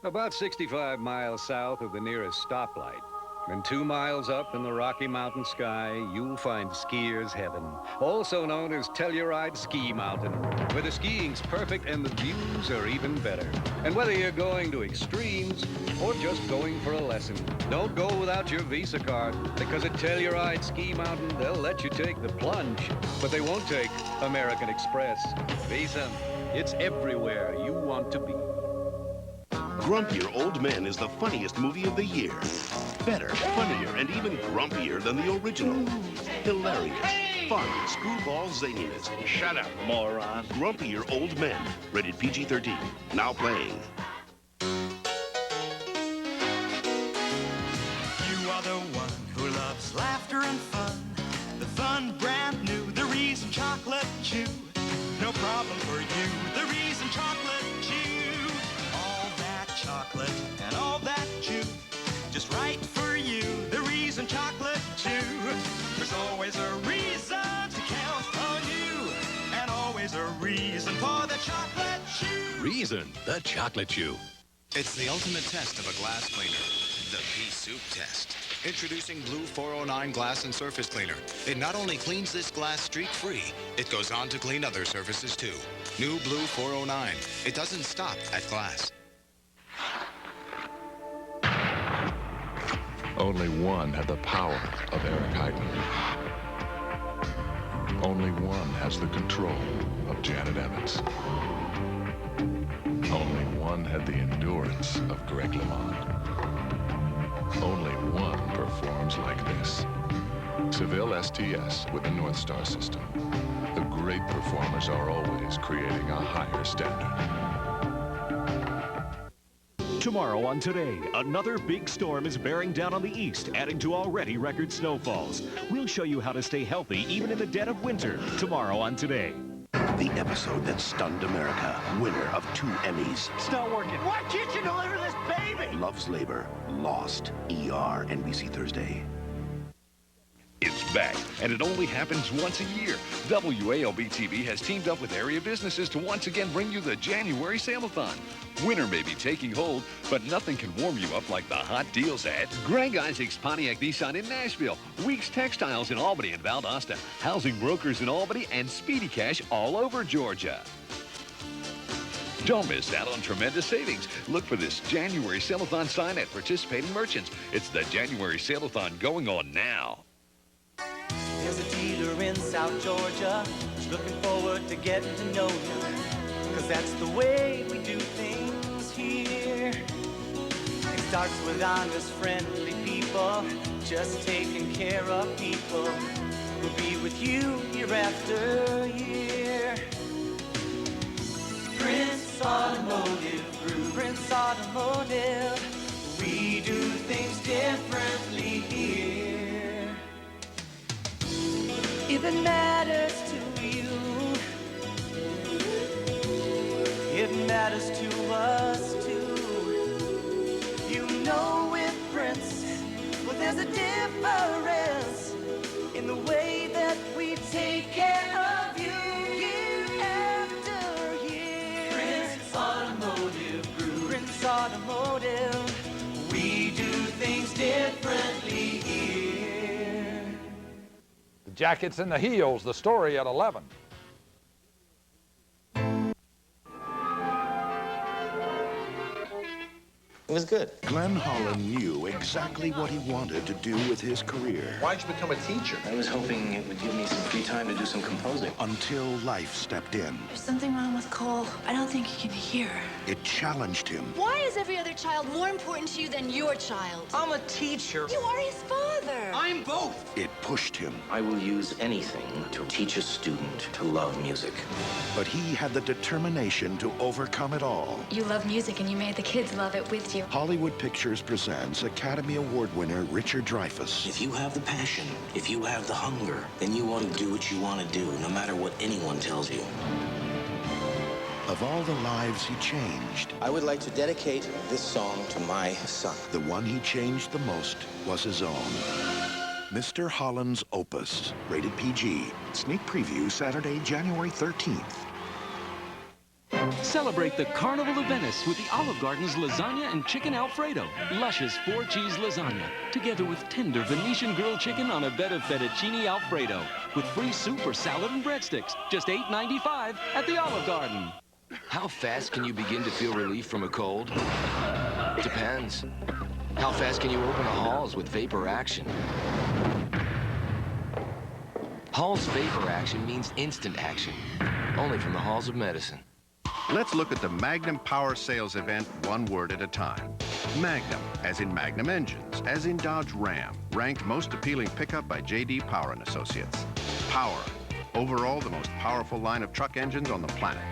About 65 miles south of the nearest stoplight, and 2 miles up in the Rocky Mountain sky, you'll find skier's heaven, also known as Telluride Ski Mountain, where the skiing's perfect and the views are even better. And whether you're going to extremes or just going for a lesson, don't go without your Visa card, because at Telluride Ski Mountain, they'll let you take the plunge, but they won't take American Express. Visa, it's everywhere you want to be. Grumpier Old Men is the funniest movie of the year. Better, funnier, and even grumpier than the original. Hilarious, fun, screwball zaniness. Shut up, moron. Grumpier Old Men, rated PG-13. Now playing. You are the one who loves laughter and fun. The fun brand new, the reason chocolate chew. No problem for you, the reason chocolate chew. All that chocolate and all that chew. Just right for you, the reason chocolate chew. There's always a reason to count on you, and always a reason for the chocolate chew. Reason, the chocolate chew. It's the ultimate test of a glass cleaner, the pea soup test. Introducing Blue 409 Glass and Surface Cleaner. It not only cleans this glass streak-free, it goes on to clean other surfaces too. New Blue 409. It doesn't stop at glass. Only one had the power of Eric Heiden. Only one has the control of Janet Evans. Only one had the endurance of Greg LeMond. Only one performs like this. Seville STS with the North Star system. The great performers are always creating a higher standard. Tomorrow on Today, another big storm is bearing down on the east, adding to already record snowfalls. We'll show you how to stay healthy even in the dead of winter. Tomorrow on Today. The episode that stunned America. Winner of 2 Emmys. It's not working. Why can't you deliver this baby? Love's Labor. Lost. ER. NBC Thursday. It's back, and it only happens once a year. WALB-TV has teamed up with area businesses to once again bring you the January Sale-a-thon. Winter may be taking hold, but nothing can warm you up like the hot deals at Greg Isaac's Pontiac Nissan in Nashville, Weeks Textiles in Albany and Valdosta, Housing Brokers in Albany, and Speedy Cash all over Georgia. Don't miss out on tremendous savings. Look for this January Sale-a-thon sign at participating merchants. It's the January Sale-a-thon going on now. There's a dealer in South Georgia who's looking forward to getting to know you, 'cause that's the way we do things here. It starts with honest, friendly people, just taking care of people who'll be with you year after year. Prince Automotive Group, Prince Automotive, we do things differently here. If it matters to you, it matters to us too. You know with Prince, well, there's a difference in the way that we take care of you year after year. Prince Automotive Group, Prince Automotive, we do things differently here. Jackets and the Heels, the story at 11. It was good. Glenn Holland knew exactly what he wanted to do with his career. Why'd you become a teacher? I was hoping it would give me some free time to do some composing. Until life stepped in. There's something wrong with Cole. I don't think he can hear. It challenged him. Why is every other child more important to you than your child? I'm a teacher. You are his father. I'm both. It pushed him. I will use anything to teach a student to love music. But he had the determination to overcome it all. You love music and you made the kids love it with you. Hollywood Pictures presents Academy Award winner Richard Dreyfuss. If you have the passion, if you have the hunger, then you ought to do what you want to do, no matter what anyone tells you. Of all the lives he changed, I would like to dedicate this song to my son. the one he changed the most was his own. Mr. Holland's Opus, rated PG. Sneak preview Saturday, January 13th. Celebrate the Carnival of Venice with the Olive Garden's lasagna and chicken Alfredo. Luscious 4-cheese lasagna, together with tender Venetian grilled chicken on a bed of fettuccine Alfredo, with free soup or salad and breadsticks. Just $8.95 at the Olive Garden. How fast can you begin to feel relief from a cold? Depends. How fast can you open the halls with vapor action? Hall's vapor action means instant action, only from the halls of medicine. Let's look at the Magnum Power Sales event one word at a time. Magnum, as in Magnum engines, as in Dodge Ram, ranked most appealing pickup by J.D. Power & Associates. Power, overall the most powerful line of truck engines on the planet.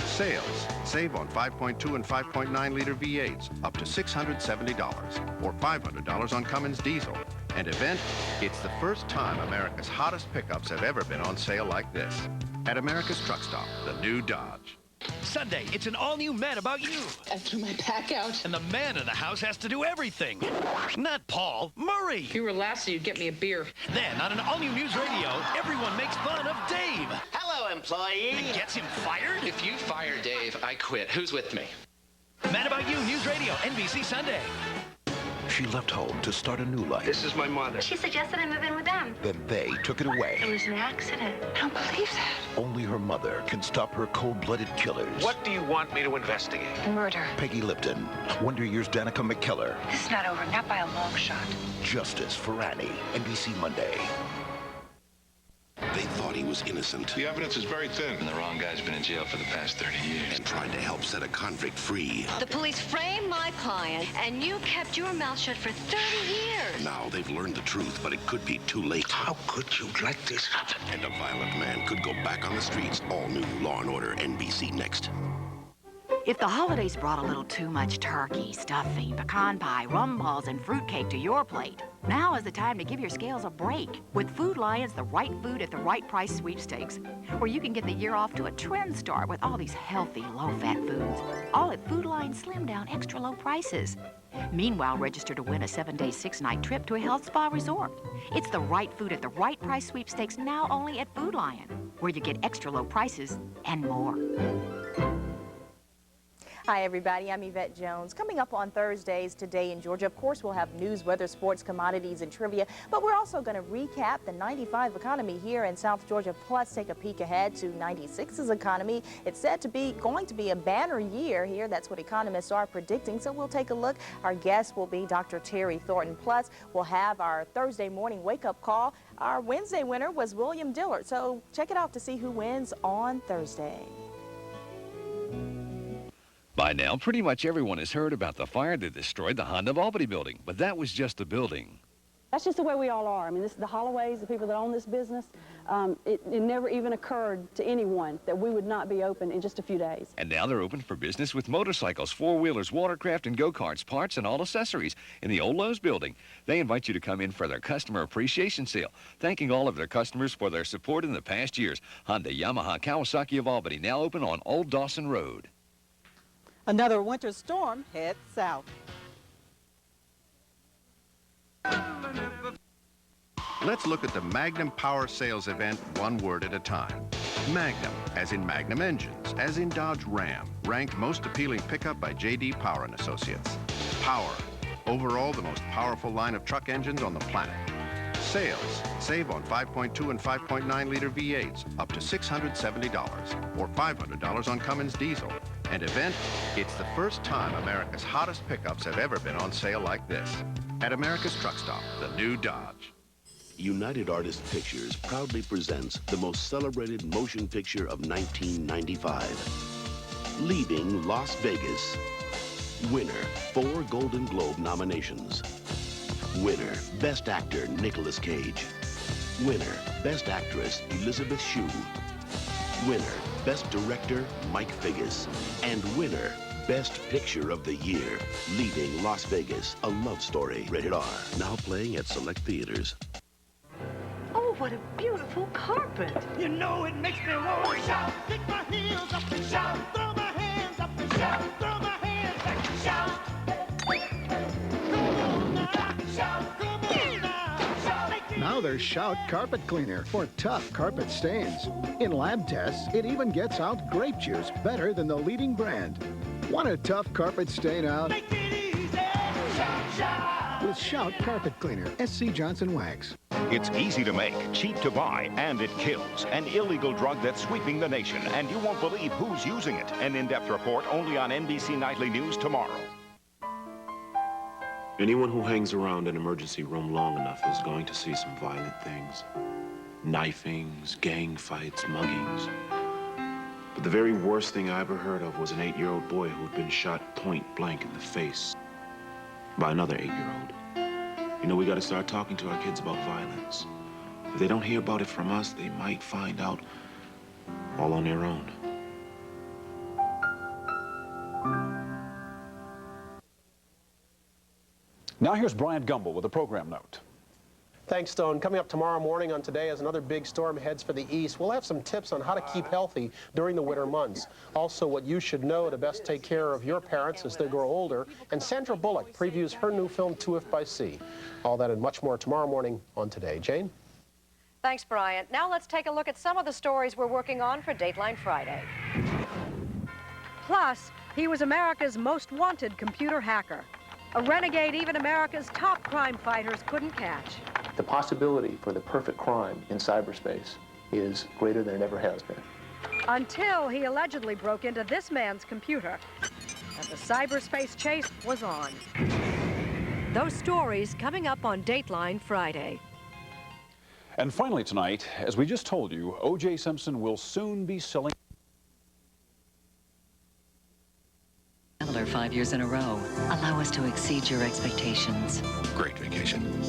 Sales, save on 5.2 and 5.9 liter V8s, up to $670, or $500 on Cummins diesel. And event, it's the first time America's hottest pickups have ever been on sale like this. At America's Truck Stop, the new Dodge. Sunday, it's an all-new Man About You. After my pack out. And the man in the house has to do everything. Not Paul, Murray. If you were Lassie, you'd get me a beer. Then, on an all-new news radio, everyone makes fun of Dave. Hello, employee. It gets him fired? If you fire Dave, I quit. Who's with me? Man About You, News Radio, NBC Sunday. She left home to start a new life. This is my mother. She suggested I move in with them. Then they took it away. It was an accident. I don't believe that. Only her mother can stop her cold-blooded killers. What do you want me to investigate? Murder. Peggy Lipton, Wonder Years' Danica McKellar. This is not over, not by a long shot. Justice for Annie, NBC Monday. They thought he was innocent. The evidence is very thin. And the wrong guy's been in jail for the past 30 years. And tried to help set a convict free. The police framed my client, and you kept your mouth shut for 30 years. Now they've learned the truth, but it could be too late. How could you let this happen? And a violent man could go back on the streets. All new Law & Order, NBC next. If the holidays brought a little too much turkey, stuffing, pecan pie, rum balls, and fruitcake to your plate, now is the time to give your scales a break with Food Lion's The Right Food at the Right Price sweepstakes, where you can get the year off to a trend start with all these healthy, low-fat foods, all at Food Lion's slimmed-down extra low prices. Meanwhile, register to win a 7-day, 6-night trip to a health spa resort. It's The Right Food at the Right Price sweepstakes now only at Food Lion, where you get extra low prices and more. Hi, everybody. I'm Yvette Jones. Coming up on Thursdays today in Georgia, of course, we'll have news, weather, sports, commodities, and trivia. But we're also going to recap the 95 economy here in South Georgia, plus take a peek ahead to 96's economy. It's said to be going to be a banner year here. That's what economists are predicting. So we'll take a look. Our guest will be Dr. Terry Thornton. Plus, we'll have our Thursday morning wake-up call. Our Wednesday winner was William Dillard. So check it out to see who wins on Thursday. By now, pretty much everyone has heard about the fire that destroyed the Honda of Albany building, but that was just a building. That's just the way we all are. I mean, this is the Holloways, the people that own this business. It never even occurred to anyone that we would not be open in just a few days. And now they're open for business with motorcycles, four-wheelers, watercraft, and go-karts, parts, and all accessories in the old Lowe's building. They invite you to come in for their customer appreciation sale, thanking all of their customers for their support in the past years. Honda, Yamaha, Kawasaki of Albany, now open on Old Dawson Road. Another winter storm heads south. Let's look at the Magnum Power Sales event one word at a time. Magnum, as in Magnum engines, as in Dodge Ram, ranked most appealing pickup by J.D. Power & Associates. Power, overall the most powerful line of truck engines on the planet. Sales, save on 5.2 and 5.9 liter V8s, up to $670, or $500 on Cummins diesel. And event, it's the first time America's hottest pickups have ever been on sale like this. At America's Truck Stop, the new Dodge. United Artists Pictures proudly presents the most celebrated motion picture of 1995. Leaving Las Vegas. Winner, 4 Golden Globe nominations. Winner, Best Actor, Nicolas Cage. Winner, Best Actress, Elizabeth Shue. Winner, Best Director, Mike Figgis. And winner, Best Picture of the Year, Leaving Las Vegas, a love story. Rated R. Now playing at select theaters. Oh, what a beautiful carpet. You know it makes me want to shout. Kick my heels up and shout. Throw my hands up and shout. Throw my hands back and shout. Come on now, shout. Come on now, shout. Now another Shout carpet cleaner for tough carpet stains. In lab tests, it even gets out grape juice better than the leading brand. Want a tough carpet stain out? Make it easy. With Shout carpet cleaner, SC Johnson Wax. It's easy to make, cheap to buy, and it kills. An illegal drug that's sweeping the nation, and you won't believe who's using it. An in-depth report only on NBC Nightly News tomorrow. Anyone who hangs around an emergency room long enough is going to see some violent things. Knifings, gang fights, muggings. But the very worst thing I ever heard of was an 8-year-old boy who'd been shot point blank in the face by another 8-year-old. You know, we gotta start talking to our kids about violence. If they don't hear about it from us, they might find out all on their own. Now here's Brian Gumble with a program note. Thanks, Stone. Coming up tomorrow morning on Today as another big storm heads for the east, we'll have some tips on how to keep healthy during the winter months. Also, what you should know to best take care of your parents as they grow older. And Sandra Bullock previews her new film, 2 by Sea. All that and much more tomorrow morning on Today. Jane? Thanks, Brian. Now let's take a look at some of the stories we're working on for Dateline Friday. Plus, he was America's most wanted computer hacker. A renegade even America's top crime fighters couldn't catch. The possibility for the perfect crime in cyberspace is greater than it ever has been. Until he allegedly broke into this man's computer, and the cyberspace chase was on. Those stories coming up on Dateline Friday. And finally tonight, as we just told you, O.J. Simpson will soon be selling 5 years in a row. Allow us to exceed your expectations. Great vacation.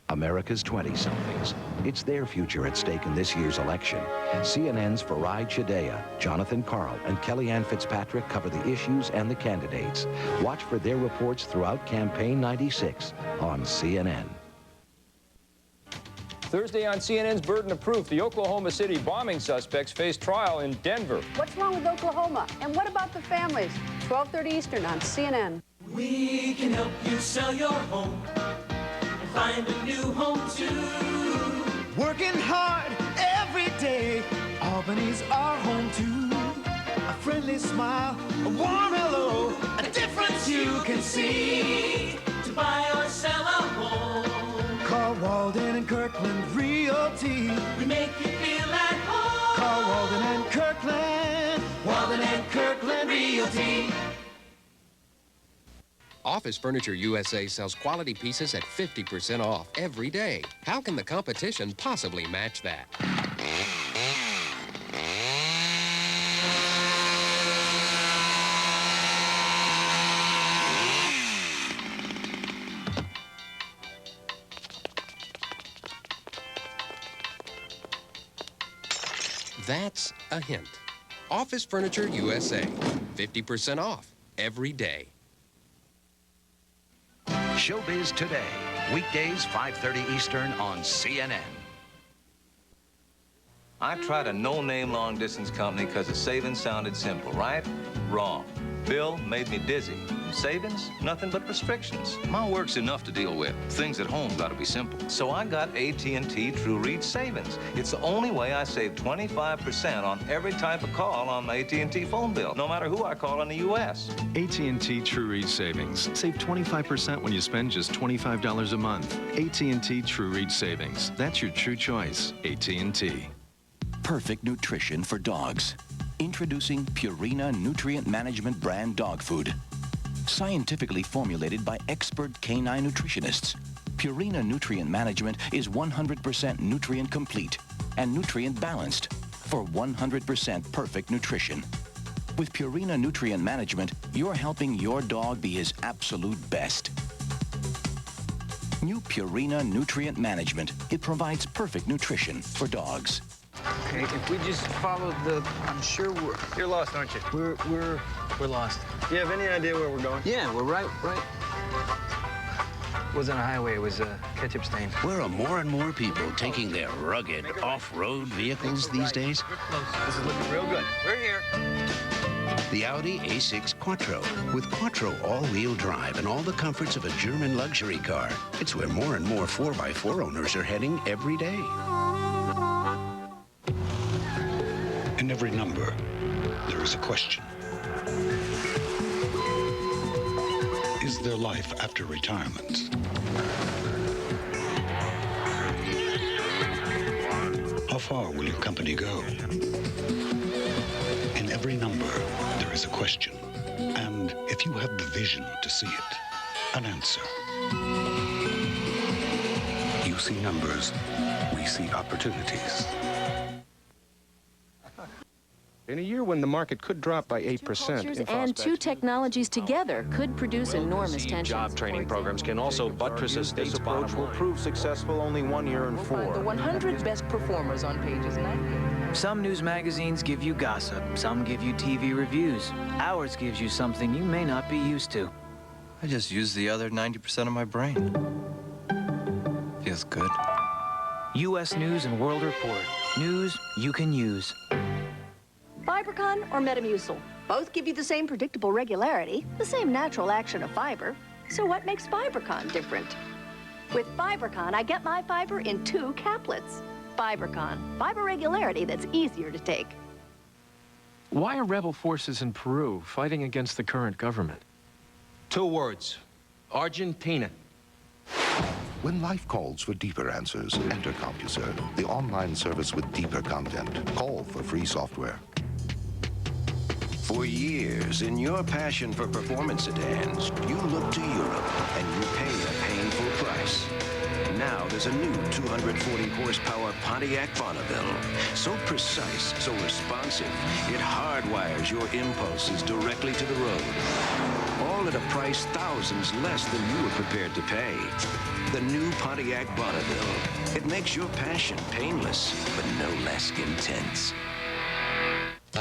America's 20-somethings. It's their future at stake in this year's election. CNN's Farai Chideya, Jonathan Karl, and Kellyanne Fitzpatrick cover the issues and the candidates. Watch for their reports throughout Campaign 96 on CNN. Thursday on CNN's Burden of Proof, the Oklahoma City bombing suspects face trial in Denver. What's wrong with Oklahoma? And what about the families? 12:30 Eastern on CNN. We can help you sell your home and find a new home too. Working hard every day, Albany's our home too. A friendly smile, a warm hello, a difference you can see. To buy or sell a home, call Walden and Kirkland Realty. We make you feel at home. Call Walden and Kirkland. Walden and Kirkland Realty. Office Furniture USA sells quality pieces at 50% off every day. How can the competition possibly match that? That's a hint. Office Furniture USA, 50% off every day. Showbiz Today, weekdays 5:30 Eastern on CNN. I tried a no-name long-distance company because the savings sounded simple, right? Wrong. Bill made me dizzy. Savings? Nothing but restrictions. My work's enough to deal with. Things at home gotta be simple. So I got AT&T True Reach Savings. It's the only way I save 25% on every type of call on my AT&T phone bill, no matter who I call in the U.S. AT&T True Reach Savings. Save 25% when you spend just $25 a month. AT&T True Reach Savings. That's your true choice. AT&T. Perfect nutrition for dogs. Introducing Purina Nutrient Management brand dog food. Scientifically formulated by expert canine nutritionists, Purina Nutrient Management is 100% nutrient complete and nutrient balanced for 100% perfect nutrition. With Purina Nutrient Management, you're helping your dog be his absolute best. New Purina Nutrient Management. It provides perfect nutrition for dogs. Okay, if we just follow the, I'm sure we're... You're lost, aren't you? We're lost. Do you have any idea where we're going? Yeah, we're right. It wasn't a highway, it was a ketchup stain. Where are more and more people taking their rugged off-road vehicles these days? This is looking real good. We're here. The Audi A6 Quattro. With Quattro all-wheel drive and all the comforts of a German luxury car, it's where more and more 4x4 owners are heading every day. In every number, there is a question. Is there life after retirement? How far will your company go? In every number, there is a question. And if you have the vision to see it, an answer. You see numbers, we see opportunities. In a year when the market could drop by 8%, and two technologies together could produce enormous tensions. Job training programs can also buttress a state's approach will prove successful only 1 year in 4. The 100 best performers on pages 90. Some news magazines give you gossip, some give you TV reviews. Ours gives you something you may not be used to. I just used the other 90% of my brain. Feels good. U.S. News and World Report. News you can use. Fibercon or Metamucil? Both give you the same predictable regularity, the same natural action of fiber. So what makes Fibercon different? With Fibercon, I get my fiber in 2 caplets. Fibercon, fiber regularity that's easier to take. Why are rebel forces in Peru fighting against the current government? 2 words. Argentina. When life calls for deeper answers, enter CompuServe, the online service with deeper content. Call for free software. For years, in your passion for performance sedans, you look to Europe and you pay a painful price. Now there's a new 240 horsepower Pontiac Bonneville. So precise, so responsive, it hardwires your impulses directly to the road. All at a price thousands less than you were prepared to pay. The new Pontiac Bonneville. It makes your passion painless, but no less intense.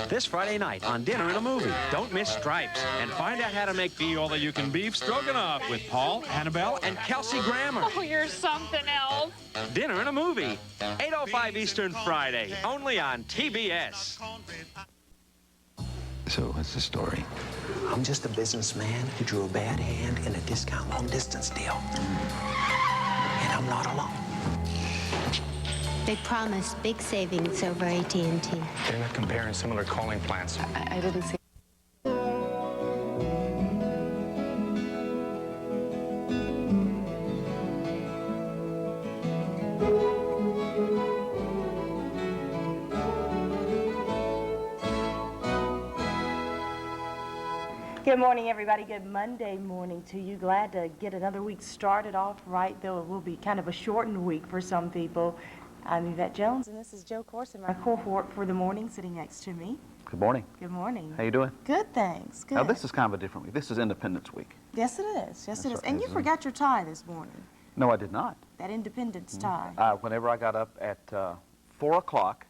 This Friday night on Dinner and a Movie, don't miss Stripes and find out how to make the all-that-you-can beef stroganoff with Paul, Annabelle, and Kelsey Grammer. Oh, you're something else. Dinner and a Movie, 8:05 Eastern Friday, only on TBS. So what's the story? I'm just a businessman who drew a bad hand in a discount long-distance deal. And I'm not alone. They promised big savings over AT&T. They're not comparing similar calling plans. I didn't see. Good morning, everybody. Good Monday morning to you. Glad to get another week started off right, though it will be kind of a shortened week for some people. I'm Yvette Jones, and this is Joe Corson, my cohort for the morning, sitting next to me. Good morning. Good morning. How you doing? Good, thanks. Good. Now, this is kind of a different week. This is Independence Week. Yes, it is. Yes, it is. right. And you forgot your tie this morning. No, I did not. That Independence tie. Whenever I got up at 4 o'clock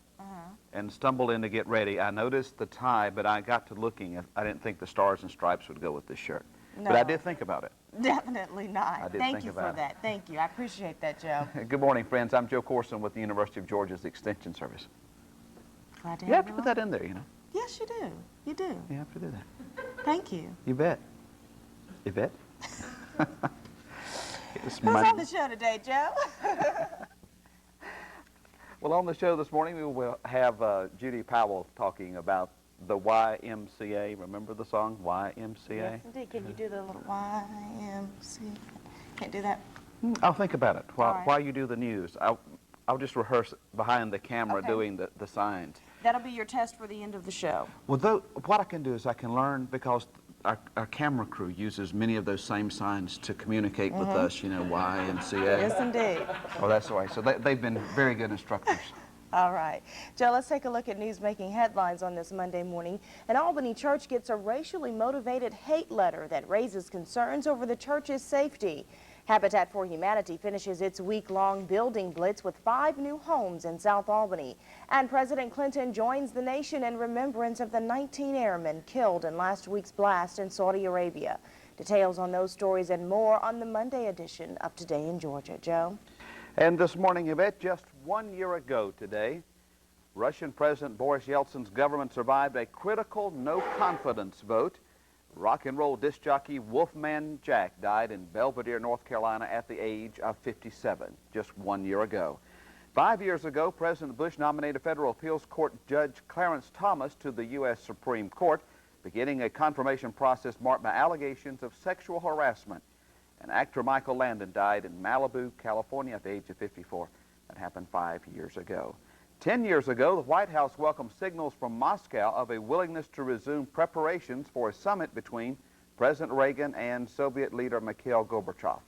and stumbled in to get ready, I noticed the tie, but I got to looking. I didn't think the Stars and Stripes would go with this shirt. No. But I did think about it. Definitely not. I did Thank think you about for that. Thank you. I appreciate that, Joe. Good morning, friends. I'm Joe Corson with the University of Georgia's Extension Service. Glad to You have to you put that in there, you know. Yes, you do. You do. You have to do that. Thank you. You bet. You bet. Who's on the show today, Joe? Well, on the show this morning, we will have Judy Powell talking about the YMCA. Remember the song, YMCA? Yes, indeed. Can you do the little YMCA? Can't do that? I'll think about it right. while you do the news. I'll just rehearse behind the camera Okay. doing the signs. That'll be your test for the end of the show. Well, what I can do is I can learn, because our camera crew uses many of those same signs to communicate with us, you know, YMCA. Yes, indeed. Oh, that's the way. So they've been very good instructors. All right. Joe, let's take a look at news-making headlines on this Monday morning. An Albany church gets a racially motivated hate letter that raises concerns over the church's safety. Habitat for Humanity finishes its week-long building blitz with 5 new homes in South Albany. And President Clinton joins the nation in remembrance of the 19 airmen killed in last week's blast in Saudi Arabia. Details on those stories and more on the Monday edition of Today in Georgia. Joe? And this morning, Yvette, just 1 year ago today, Russian President Boris Yeltsin's government survived a critical no-confidence vote. Rock and roll disc jockey Wolfman Jack died in Belvedere, North Carolina at the age of 57, just 1 year ago. 5 years ago, President Bush nominated federal appeals court Judge Clarence Thomas to the U.S. Supreme Court, beginning a confirmation process marked by allegations of sexual harassment. And actor Michael Landon died in Malibu, California at the age of 54. That happened 5 years ago. 10 years ago, the White House welcomed signals from Moscow of a willingness to resume preparations for a summit between President Reagan and Soviet leader Mikhail Gorbachev.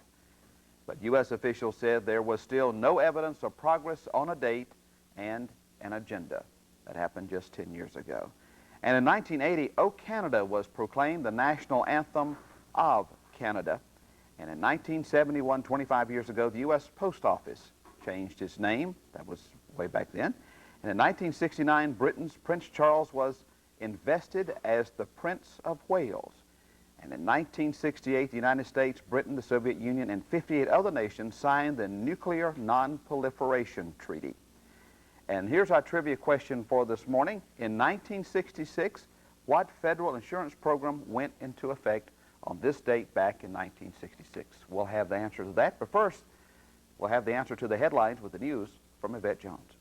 But U.S. officials said there was still no evidence of progress on a date and an agenda. That happened just 10 years ago. And in 1980, O Canada was proclaimed the national anthem of Canada. And in 1971, 25 years ago, the U.S. Post Office changed its name. That was way back then. And in 1969, Britain's Prince Charles was invested as the Prince of Wales. And in 1968, the United States, Britain, the Soviet Union, and 58 other nations signed the Nuclear Non-Proliferation Treaty. And here's our trivia question for this morning. In 1966, what federal insurance program went into effect on this date back in 1966? We'll have the answer to that, but first, we'll have the answer to the headlines with the news from Yvette Jones.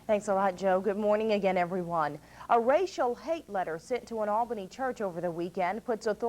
Thanks a lot, Joe. Good morning again, everyone. A racial hate letter sent to an Albany church over the weekend puts authorities